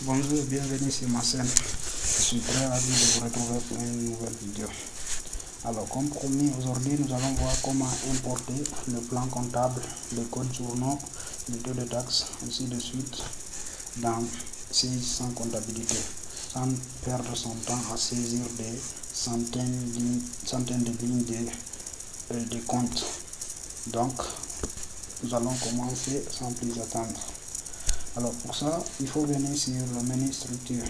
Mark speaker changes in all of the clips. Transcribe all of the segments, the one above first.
Speaker 1: Bonjour et bienvenue sur ma chaîne. Je suis très ravi de vous retrouver pour une nouvelle vidéo. Alors, comme promis, aujourd'hui nous allons voir comment importer le plan comptable, les codes journaux, les taux de taxes, ainsi de suite dans CIS sans comptabilité, sans perdre son temps à saisir des centaines de lignes de comptes. Donc, nous allons commencer sans plus attendre. Alors pour ça, il faut venir sur le menu structure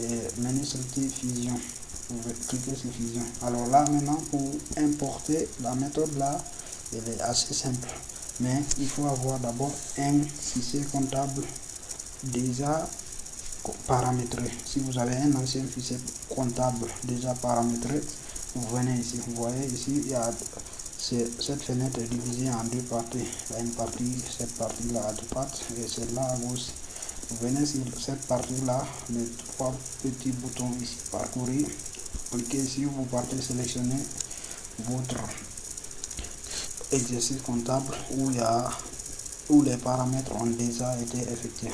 Speaker 1: et menu structure fusion. Vous cliquez sur fusion. Alors là maintenant, pour importer, la méthode là, elle est assez simple. Mais il faut avoir d'abord un fichier comptable déjà paramétré. Si vous avez un ancien fichier comptable déjà paramétré, vous venez ici. Vous voyez ici, il y a cette fenêtre est divisée en deux parties. Il y a une partie, cette partie-là à droite et celle-là à gauche. Vous venez sur cette partie-là, les trois petits boutons ici, parcourir. Cliquez ici, vous partez sélectionner votre exercice comptable où les paramètres ont déjà été effectués.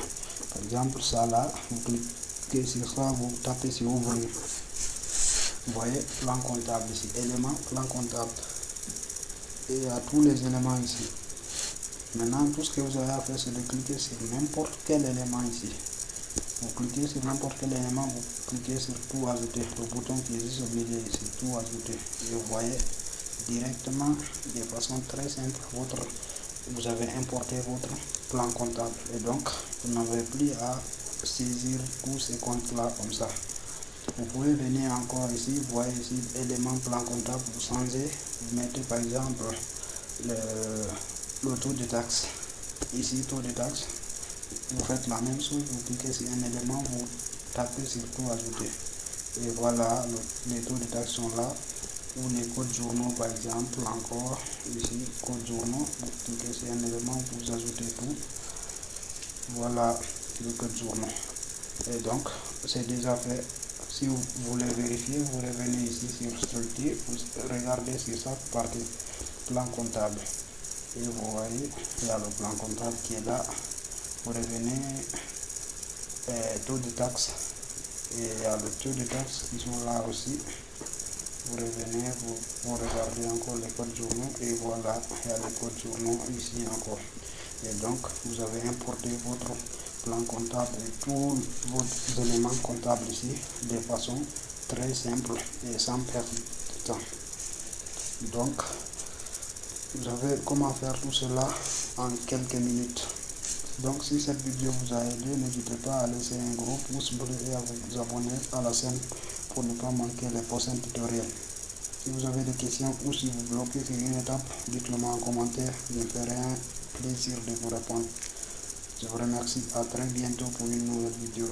Speaker 1: Par exemple, ça là, vous cliquez sur ça, vous tapez sur ouvrir. Vous voyez, plan comptable ici, élément, plan comptable. Et il y a tous les éléments ici. Maintenant, tout ce que vous avez à faire, c'est de cliquer sur n'importe quel élément ici. Vous cliquez sur n'importe quel élément, vous cliquez sur tout ajouter, le bouton qui existe au milieu ici, tout ajouter. Et vous voyez directement, de façon très simple, vous avez importé votre plan comptable. Et donc, vous n'avez plus à saisir tous ces comptes-là comme ça. Vous pouvez venir encore ici, vous voyez ici, élément plan comptable, vous changez, vous mettez par exemple le taux de taxe. Ici, taux de taxe, vous faites la même chose, vous cliquez sur un élément, vous tapez sur tout ajouter. Et voilà, les taux de taxe sont là. Ou les codes journaux par exemple, encore ici, code journaux, vous cliquez sur un élément, vous ajoutez tout. Voilà le code journaux. Et donc, c'est déjà fait. Si vous voulez vérifier, vous revenez ici sur structure, vous regardez sur ça, partie plan comptable. Et vous voyez, il y a le plan comptable qui est là. Vous revenez taux de taxe. Et il y a le taux de taxe qui sont là aussi. Vous revenez, vous regardez encore les codes journaux et voilà, il y a les codes journaux ici encore. Et donc, vous avez importé votre plan comptable et tous vos éléments comptables ici de façon très simple et sans perdre de temps. Donc, vous savez comment faire tout cela en quelques minutes. Donc, si cette vidéo vous a aidé, n'hésitez pas à laisser un gros pouce bleu et à vous abonner à la chaîne pour ne pas manquer les prochains tutoriels. Si vous avez des questions ou si vous bloquez sur une étape, dites-le moi en commentaire, je me ferai un plaisir de vous répondre. Je vous remercie, à très bientôt pour une nouvelle vidéo.